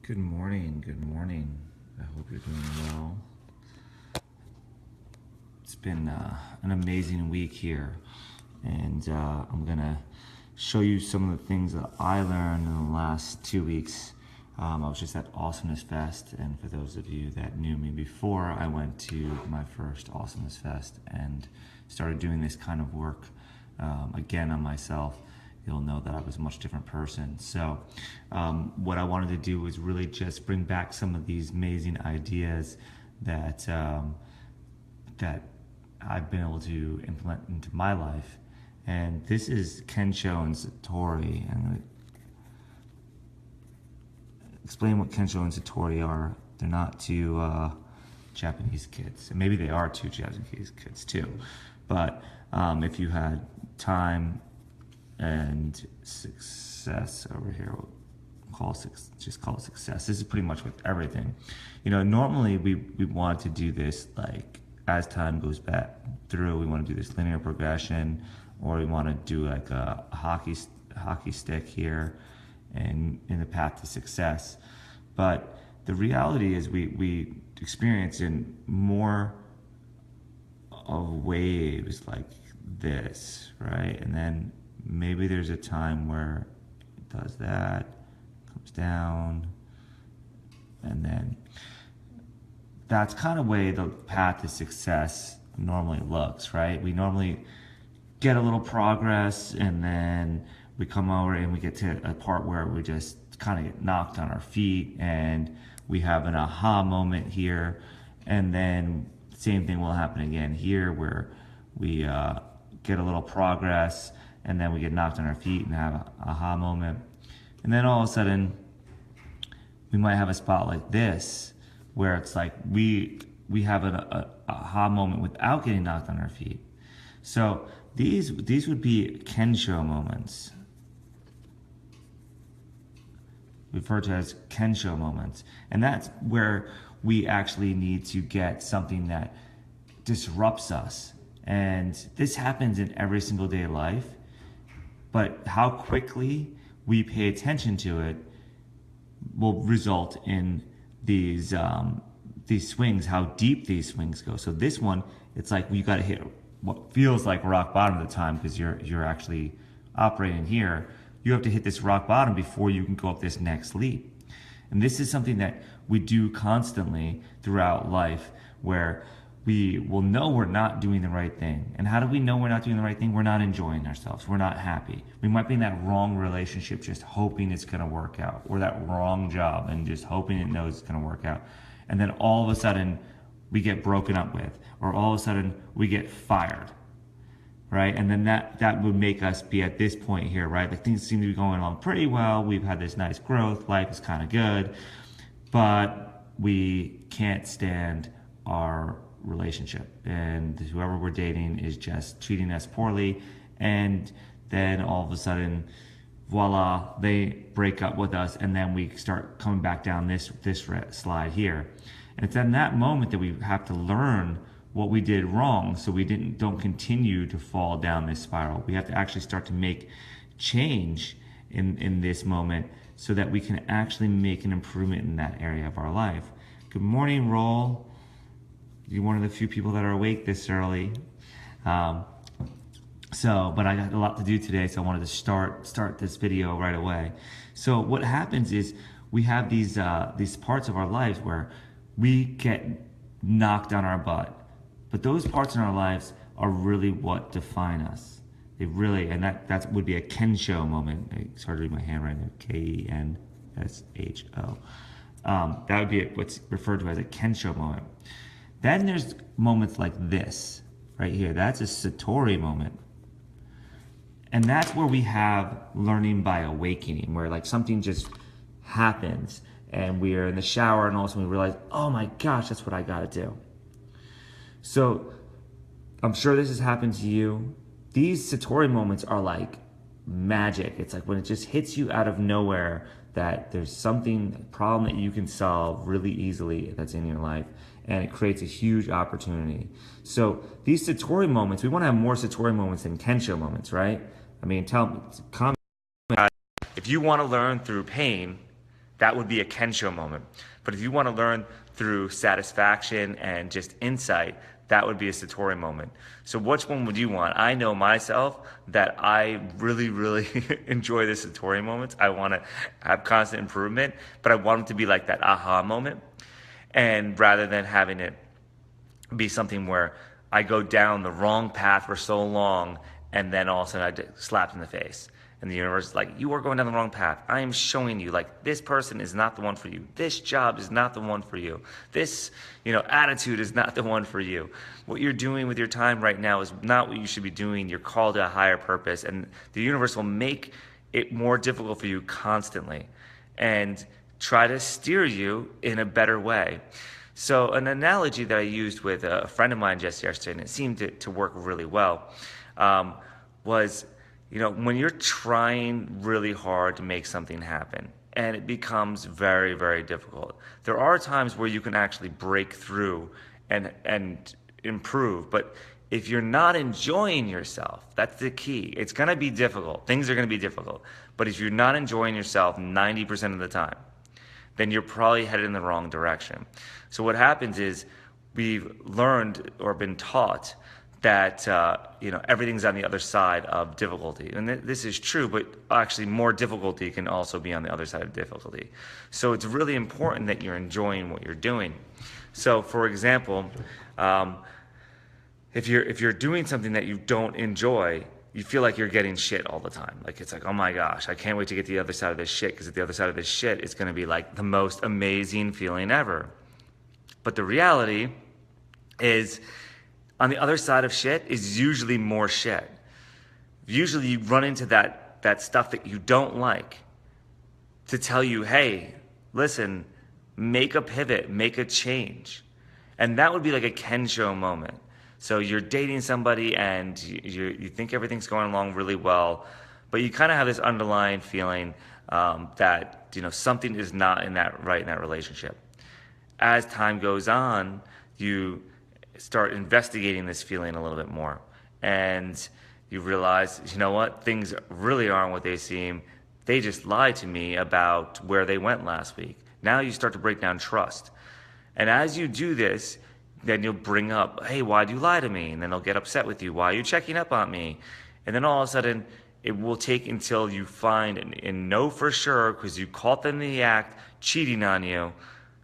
Good morning, good morning. I hope you're doing well. It's been an amazing week here, and I'm gonna show you some of the things that I learned in the last 2 weeks. I was just at Awesomeness Fest, and for those of you that knew me before, I went to my first Awesomeness Fest and started doing this kind of work again on myself. You'll know that I was a much different person. So what I wanted to do was really just bring back some of these amazing ideas that that I've been able to implement into my life. And this is Kensho and Satori. I'm going to explain what Kensho and Satori are. They're not two Japanese kids. And maybe they are two Japanese kids too. But if you had time and success over here, just call it success. This is pretty much with everything. You know, normally we want to do this like as time goes back through. We want to do this linear progression, or we want to do like a hockey stick here, and in the path to success. But the reality is we experience in more of waves like this, right? And then maybe there's a time where it does that, comes down, and then that's kind of way the path to success normally looks, right? We normally get a little progress, and then we come over and we get to a part where we just kind of get knocked on our feet, and we have an aha moment here, and then same thing will happen again here, where we get a little progress, and then we get knocked on our feet and have an aha moment. And then all of a sudden, we might have a spot like this, where it's like we have an aha moment without getting knocked on our feet. So these would be Kensho moments, referred to as Kensho moments. And that's where we actually need to get something that disrupts us. And this happens in every single day of life. But how quickly we pay attention to it will result in these swings, how deep these swings go. So this one, it's like you got to hit what feels like rock bottom at the time, because you're actually operating here. You have to hit this rock bottom before you can go up this next leap. And this is something that we do constantly throughout life, where we will know we're not doing the right thing. And how do we know we're not doing the right thing? We're not enjoying ourselves. We're not happy. We might be in that wrong relationship just hoping it's going to work out, or that wrong job and just hoping it knows it's going to work out. And then all of a sudden we get broken up with, or all of a sudden we get fired, right? And then that would make us be at this point here, right? Like things seem to be going along pretty well. We've had this nice growth. Life is kind of good, but we can't stand our relationship, and whoever we're dating is just treating us poorly, and then all of a sudden, voila, they break up with us, and then we start coming back down this slide here. And it's in that moment that we have to learn what we did wrong, so we don't continue to fall down this spiral. We have to actually start to make change in this moment, so that we can actually make an improvement in that area of our life. Good morning, Roll. You're one of the few people that are awake this early. But I got a lot to do today, so I wanted to start this video right away. So what happens is we have these parts of our lives where we get knocked on our butt. But those parts in our lives are really what define us. They really, and that would be a Kensho moment. I started reading my handwriting there, Kensho. That would be what's referred to as a Kensho moment. Then there's moments like this, right here. That's a Satori moment. And that's where we have learning by awakening, where like something just happens and we're in the shower and all of a sudden we realize, oh my gosh, that's what I gotta do. So I'm sure this has happened to you. These Satori moments are like magic. It's like when it just hits you out of nowhere that there's a problem that you can solve really easily that's in your life, and it creates a huge opportunity. So these Satori moments, we want to have more Satori moments than Kensho moments, right? I mean, comment if you want to learn through pain, That would be a Kensho moment. But if you want to learn through satisfaction and just insight, that would be a Satori moment. So which one would you want? I know myself that I really, really enjoy the Satori moments. I want to have constant improvement, but I want it to be like that aha moment. And rather than having it be something where I go down the wrong path for so long and then all of a sudden I get slapped in the face. And the universe is like, you are going down the wrong path. I am showing you, like, this person is not the one for you. This job is not the one for you. This, attitude is not the one for you. What you're doing with your time right now is not what you should be doing. You're called to a higher purpose. And the universe will make it more difficult for you constantly and try to steer you in a better way. So an analogy that I used with a friend of mine just yesterday, and it seemed to work really well, was, when you're trying really hard to make something happen and it becomes very, very difficult, there are times where you can actually break through and improve. But if you're not enjoying yourself, that's the key. It's going to be difficult. Things are going to be difficult. But if you're not enjoying yourself 90% of the time, then you're probably headed in the wrong direction. So what happens is we've learned or been taught that everything's on the other side of difficulty. And this is true, but actually more difficulty can also be on the other side of difficulty. So it's really important that you're enjoying what you're doing. So for example, if you're doing something that you don't enjoy, you feel like you're getting shit all the time. Like, it's like, oh my gosh, I can't wait to get to the other side of this shit, because at the other side of this shit, it's going to be like the most amazing feeling ever. But the reality is, on the other side of shit is usually more shit. Usually you run into that stuff that you don't like to tell you, hey, listen, make a pivot, make a change. And that would be like a Kensho moment. So you're dating somebody and you think everything's going along really well, but you kind of have this underlying feeling that something is not in that relationship. As time goes on, you start investigating this feeling a little bit more, and you realize, what, things really aren't what they seem. They just lied to me about where they went last week. Now you start to break down trust. And as you do this, then you'll bring up, hey, why do you lie to me? And then they'll get upset with you. Why are you checking up on me? And then all of a sudden, it will take until you find and know for sure, because you caught them in the act, cheating on you,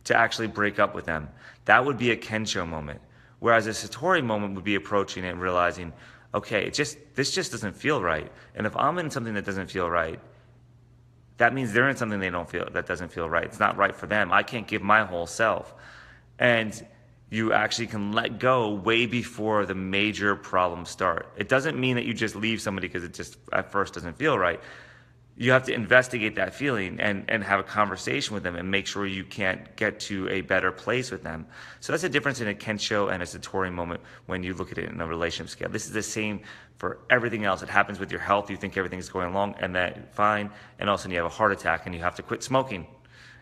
to actually break up with them. That would be a Kensho moment. Whereas a Satori moment would be approaching it and realizing, okay, this just doesn't feel right. And if I'm in something that doesn't feel right, that means they're in something that doesn't feel right. It's not right for them. I can't give my whole self. And you actually can let go way before the major problems start. It doesn't mean that you just leave somebody because it just at first doesn't feel right. You have to investigate that feeling and have a conversation with them and make sure you can't get to a better place with them. So that's the difference in a Kensho and a Satori moment when you look at it in a relationship scale. This is the same for everything else. It happens with your health. You think everything's going along and that fine, and all of a sudden you have a heart attack and you have to quit smoking.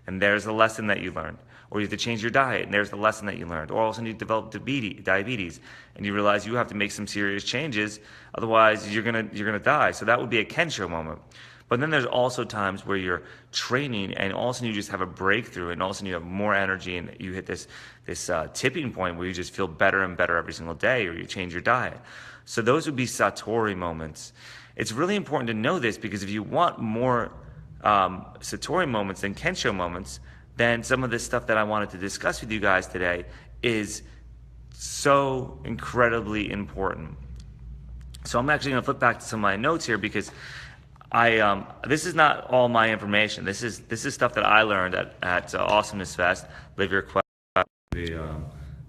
And there's the lesson that you learned. Or you have to change your diet, and there's the lesson that you learned. Or all of a sudden you develop diabetes, and you realize you have to make some serious changes, otherwise you're gonna die. So that would be a Kensho moment. But then there's also times where you're training and all of a sudden you just have a breakthrough, and all of a sudden you have more energy and you hit this tipping point where you just feel better and better every single day, or you change your diet. So those would be Satori moments. It's really important to know this, because if you want more Satori moments than Kensho moments, then some of this stuff that I wanted to discuss with you guys today is so incredibly important. So I'm actually going to flip back to some of my notes here, because this is not all my information. This is stuff that I learned at Awesomeness Fest. Live Your Quest, the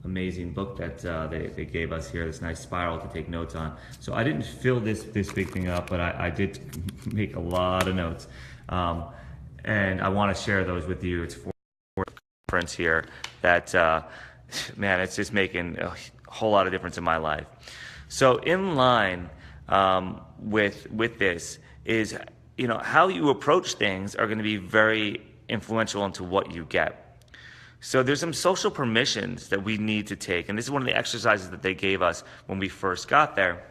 amazing book that they gave us here. This nice spiral to take notes on. So I didn't fill this big thing up, but I did make a lot of notes, and I want to share those with you. It's for conference here that man, it's just making a whole lot of difference in my life. So in line with this is, how you approach things are going to be very influential into what you get. So there's some social permissions that we need to take, and this is one of the exercises that they gave us when we first got there.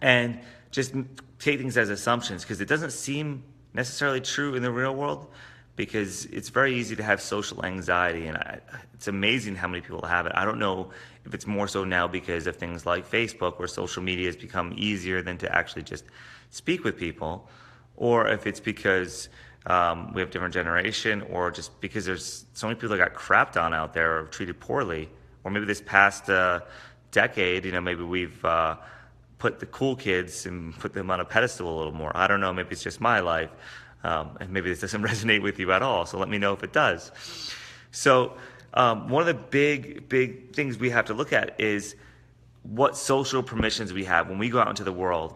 And just take things as assumptions, because it doesn't seem necessarily true in the real world, because it's very easy to have social anxiety, and it's amazing how many people have it. I don't know if it's more so now because of things like Facebook, where social media has become easier than to actually just speak with people, or if it's because we have different generation, or just because there's so many people that got crapped on out there or treated poorly, or maybe this past decade, maybe we've put the cool kids and put them on a pedestal a little more. I don't know, maybe it's just my life. And maybe this doesn't resonate with you at all, so let me know if it does. So one of the big things we have to look at is what social permissions we have when we go out into the world.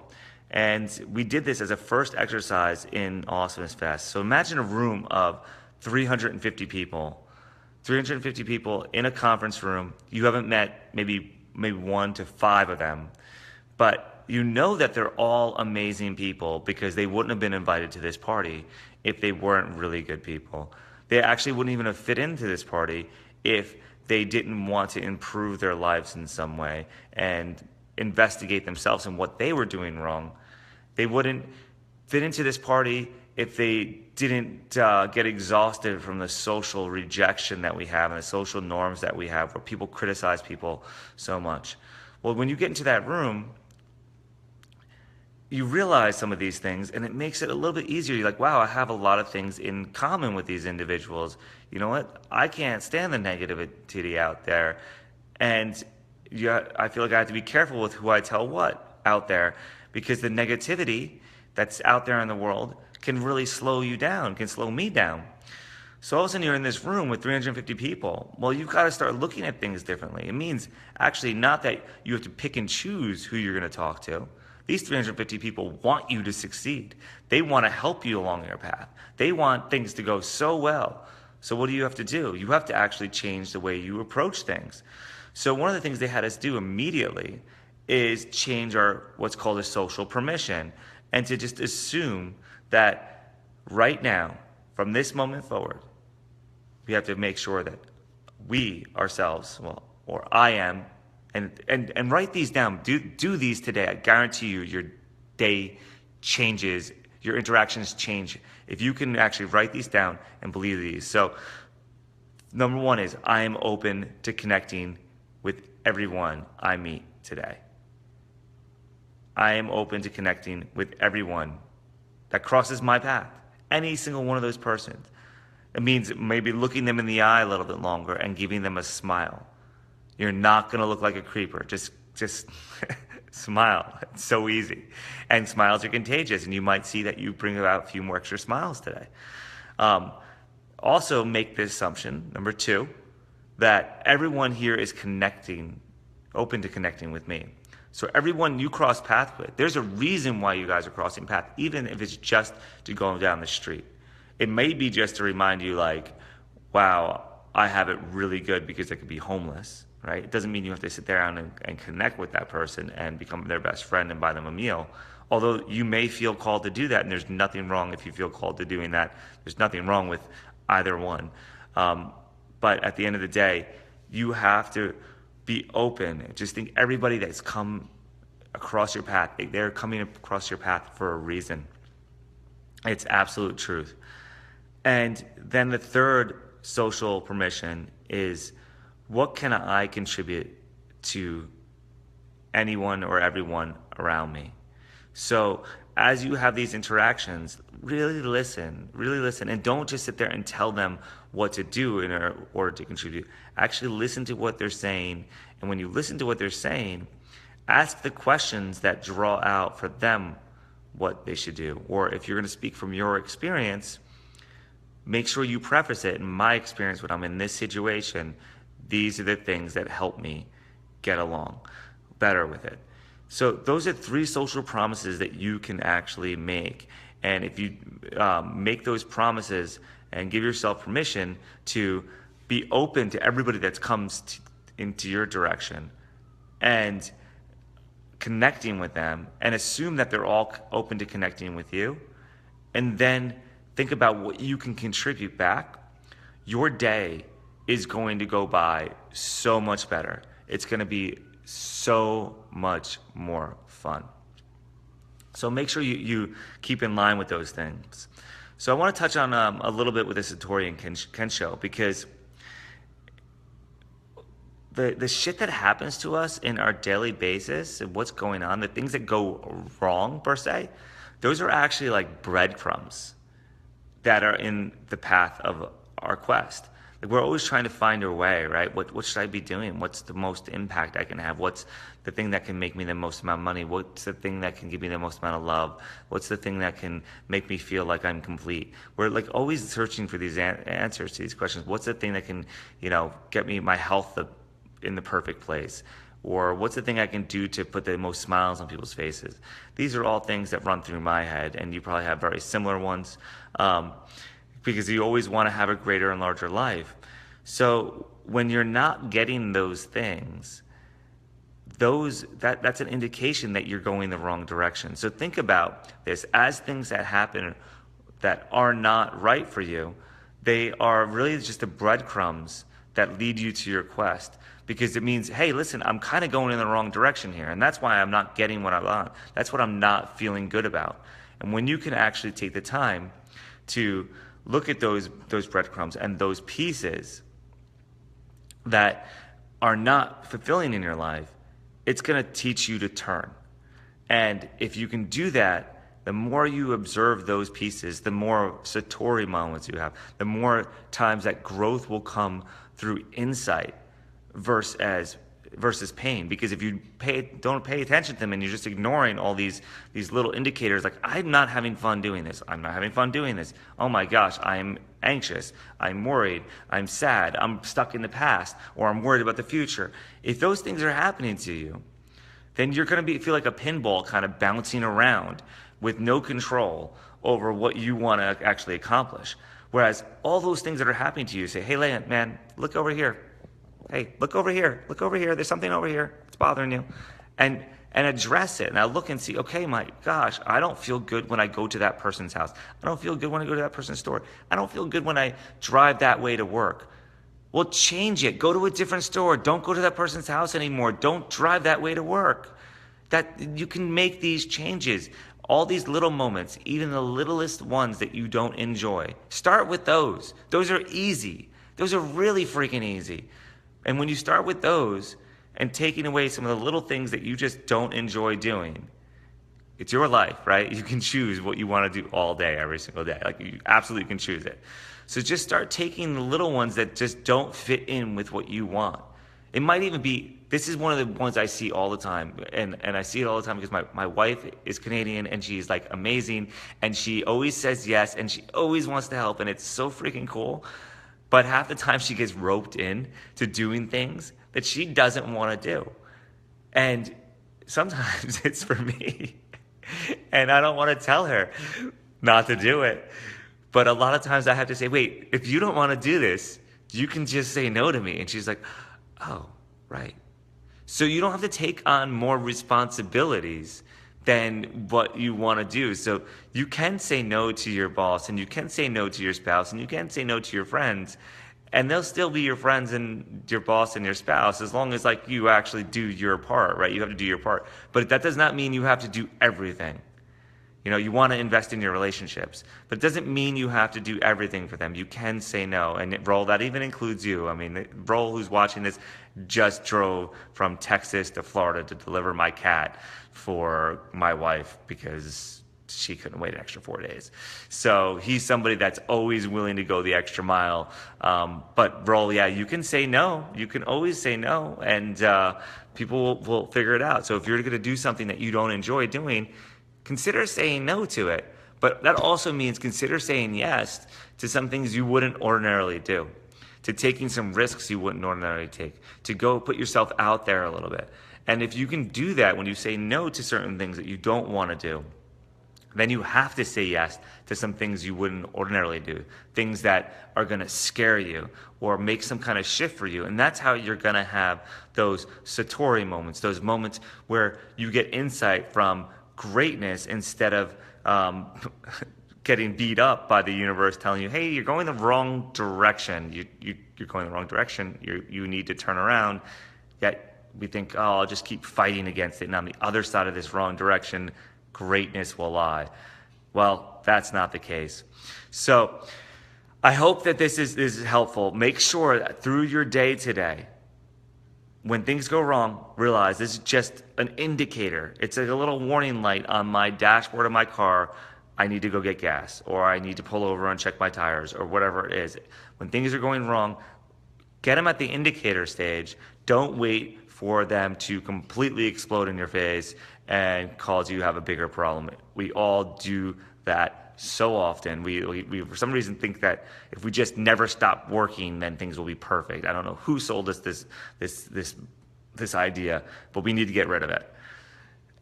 And we did this as a first exercise in Awesomeness Fest. So imagine a room of 350 people. 350 people in a conference room. You haven't met maybe 1 to 5 of them. But you know that they're all amazing people, because they wouldn't have been invited to this party if they weren't really good people. They actually wouldn't even have fit into this party if they didn't want to improve their lives in some way and investigate themselves and what they were doing wrong. They wouldn't fit into this party if they didn't get exhausted from the social rejection that we have and the social norms that we have, where people criticize people so much. Well, when you get into that room, you realize some of these things, and it makes it a little bit easier. You're like, wow, I have a lot of things in common with these individuals. You know what? I can't stand the negativity out there. And I feel like I have to be careful with who I tell what out there, because the negativity that's out there in the world can really slow you down, can slow me down. So all of a sudden you're in this room with 350 people. Well, you've got to start looking at things differently. It means actually not that you have to pick and choose who you're going to talk to. These 350 people want you to succeed. They want to help you along your path. They want things to go so well. So what do you have to do? You have to actually change the way you approach things. So one of the things they had us do immediately is change our what's called a social permission, and to just assume that right now, from this moment forward, we have to make sure that we ourselves, or I am, and write these down. Do these today. I guarantee you your day changes, your interactions change if you can actually write these down and believe these. So number 1 is, I am open to connecting with everyone I meet today. I am open to connecting with everyone that crosses my path. Any single one of those persons. It means maybe looking them in the eye a little bit longer and giving them a smile. You're not going to look like a creeper. Just smile. It's so easy. And smiles are contagious, and you might see that you bring about a few more extra smiles today. Also make the assumption, number 2, that everyone here is open to connecting with me. So everyone you cross paths with, there's a reason why you guys are crossing paths, even if it's just to go down the street. It may be just to remind you, like, wow, I have it really good because I could be homeless, right? It doesn't mean you have to sit down and connect with that person and become their best friend and buy them a meal. Although you may feel called to do that, and there's nothing wrong if you feel called to doing that. There's nothing wrong with either one. But at the end of the day, you have to be open. Just think everybody that's come across your path, they're coming across your path for a reason. It's absolute truth. And then the third social permission is, what can I contribute to anyone or everyone around me? So as you have these interactions, really listen, and don't just sit there and tell them what to do in order to contribute. Actually listen to what they're saying, and when you listen to what they're saying, ask the questions that draw out for them what they should do. Or if you're going to speak from your experience, make sure you preface it. In my experience, when I'm in this situation, these are the things that help me get along better with it. So those are 3 social promises that you can actually make. And if you make those promises and give yourself permission to be open to everybody that comes into your direction and connecting with them, and assume that they're all open to connecting with you, and then think about what you can contribute back, your day is going to go by so much better. It's going to be so much more fun. So make sure you keep in line with those things. So I want to touch on a little bit with the Satori and Kensho, because the shit that happens to us in our daily basis and what's going on, the things that go wrong per se, those are actually like breadcrumbs that are in the path of our quest. Like, we're always trying to find our way, right? What should I be doing? What's the most impact I can have? What's the thing that can make me the most amount of money? What's the thing that can give me the most amount of love? What's the thing that can make me feel like I'm complete? We're like always searching for these answers to these questions. What's the thing that can, get me my health in the perfect place? Or what's the thing I can do to put the most smiles on people's faces? These are all things that run through my head, and you probably have very similar ones. Because you always want to have a greater and larger life. So when you're not getting those things, that's an indication that you're going the wrong direction. So think about this. As things that happen that are not right for you, they are really just the breadcrumbs that lead you to your quest. Because it means, hey, listen, I'm kind of going in the wrong direction here. And that's why I'm not getting what I want. That's what I'm not feeling good about. And when you can actually take the time to look at those breadcrumbs and those pieces that are not fulfilling in your life, it's going to teach you to turn. And if you can do that, the more you observe those pieces, the more Satori moments you have, the more times that growth will come through insight versus pain. Because if you don't pay attention to them and you're just ignoring all these little indicators, like, I'm not having fun doing this, I'm not having fun doing this, oh my gosh, I'm anxious, I'm worried, I'm sad, I'm stuck in the past, or I'm worried about the future. If those things are happening to you, then you're going to feel like a pinball kind of bouncing around with no control over what you want to actually accomplish. Whereas all those things that are happening to you, say, hey, man, look over here. Hey, look over here. Look over here. There's something over here. It's bothering you. And address it. Now look and see, okay, my gosh, I don't feel good when I go to that person's house. I don't feel good when I go to that person's store. I don't feel good when I drive that way to work. Well, change it. Go to a different store. Don't go to that person's house anymore. Don't drive that way to work. That you can make these changes. All these little moments, even the littlest ones that you don't enjoy, start with those. Those are easy. Those are really freaking easy. And when you start with those and taking away some of the little things that you just don't enjoy doing, it's your life, right? You can choose what you want to do all day, every single day. Like, you absolutely can choose it. So just start taking the little ones that just don't fit in with what you want. It might even be, this is one of the ones I see all the time. And I see it all the time because my wife is Canadian and she's like amazing. And she always says yes and she always wants to help. And it's so freaking cool. But half the time she gets roped in to doing things that she doesn't want to do. And sometimes it's for me. And I don't want to tell her not to do it. But a lot of times I have to say, wait, if you don't want to do this, you can just say no to me. And she's like, oh, right. So you don't have to take on more responsibilities than what you want to do. So you can say no to your boss, and you can say no to your spouse, and you can say no to your friends, and they'll still be your friends and your boss and your spouse, as long as like you actually do your part, right? You have to do your part. But that does not mean you have to do everything. You want to invest in your relationships, but it doesn't mean you have to do everything for them. You can say no. And Roll, that even includes you. I mean, Roll, who's watching this, just drove from Texas to Florida to deliver my cat for my wife because she couldn't wait an extra 4 days. So he's somebody that's always willing to go the extra mile. But Roll, yeah, you can say no. You can always say no, and people will figure it out. So if you're going to do something that you don't enjoy doing, consider saying no to it. But that also means consider saying yes to some things you wouldn't ordinarily do, to taking some risks you wouldn't ordinarily take, to go put yourself out there a little bit. And if you can do that when you say no to certain things that you don't want to do, then you have to say yes to some things you wouldn't ordinarily do, things that are going to scare you or make some kind of shift for you. And that's how you're going to have those Satori moments, those moments where you get insight from greatness instead of getting beat up by the universe telling you, hey, you're going the wrong direction. You're going the wrong direction. You need to turn around. Yet we think, oh, I'll just keep fighting against it. And on the other side of this wrong direction, greatness will lie. Well, that's not the case. So I hope that this is helpful. Make sure that through your day today, when things go wrong, realize this is just an indicator. It's like a little warning light on my dashboard of my car. I need to go get gas, or I need to pull over and check my tires, or whatever it is. When things are going wrong, get them at the indicator stage. Don't wait for them to completely explode in your face and cause you have a bigger problem. We all do that so often. We for some reason think that if we just never stop working, then things will be perfect. I don't know who sold us this idea, but we need to get rid of it.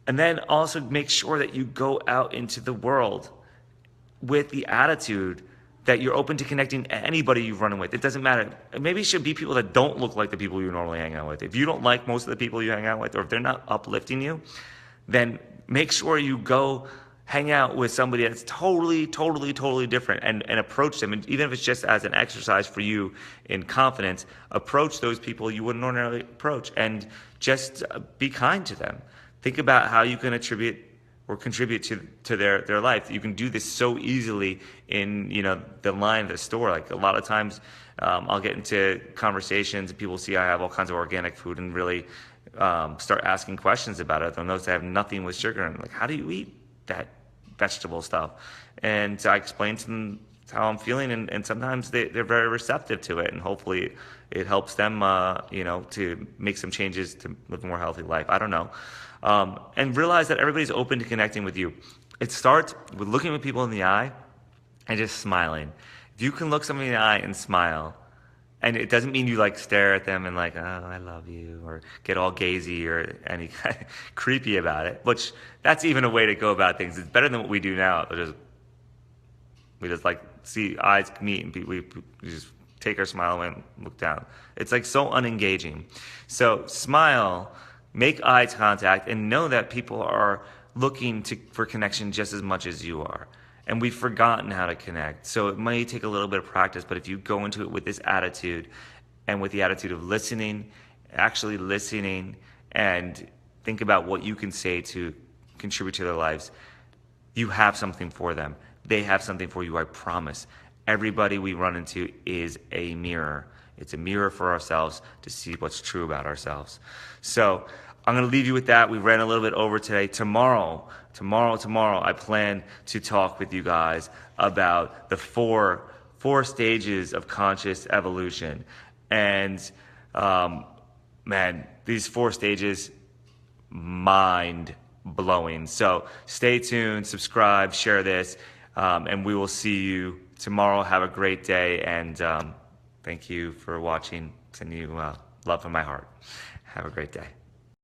And then also make sure that you go out into the world with the attitude that you're open to connecting anybody you've run with. It doesn't matter. Maybe it should be people that don't look like the people you normally hang out with. If you don't like most of the people you hang out with, or if they're not uplifting you, then make sure you go hang out with somebody that's totally different, and approach them. And even if it's just as an exercise for you in confidence, approach those people you wouldn't ordinarily approach, and just be kind to them. Think about how you can contribute to their life. You can do this so easily in the line of the store. Like a lot of times, I'll get into conversations and people see I have all kinds of organic food and really start asking questions about it. They'll notice I have nothing with sugar, and like, how do you eat that vegetable stuff? And I explain to them how I'm feeling, and sometimes they're very receptive to it, and hopefully it helps them to make some changes to live a more healthy life. I don't know. And realize that everybody's open to connecting with you. It starts with looking at people in the eye and just smiling. If you can look somebody in the eye and smile, and it doesn't mean you like stare at them and like, oh, I love you, or get all gazy or any kind of creepy about it, which that's even a way to go about things. It's better than what we do now. We just like see eyes meet and we just take our smile away and look down. It's like so unengaging. So smile, make eye contact, and know that people are looking for connection just as much as you are. And we've forgotten how to connect. So it may take a little bit of practice, but if you go into it with this attitude, and with the attitude of listening, actually listening, and think about what you can say to contribute to their lives, you have something for them. They have something for you, I promise. Everybody we run into is a mirror. It's a mirror for ourselves to see what's true about ourselves. So I'm going to leave you with that. We ran a little bit over today. Tomorrow, I plan to talk with you guys about the four stages of conscious evolution. And man, these 4 stages, mind-blowing. So stay tuned, subscribe, share this, and we will see you tomorrow. Have a great day, and thank you for watching. Sending you love from my heart. Have a great day.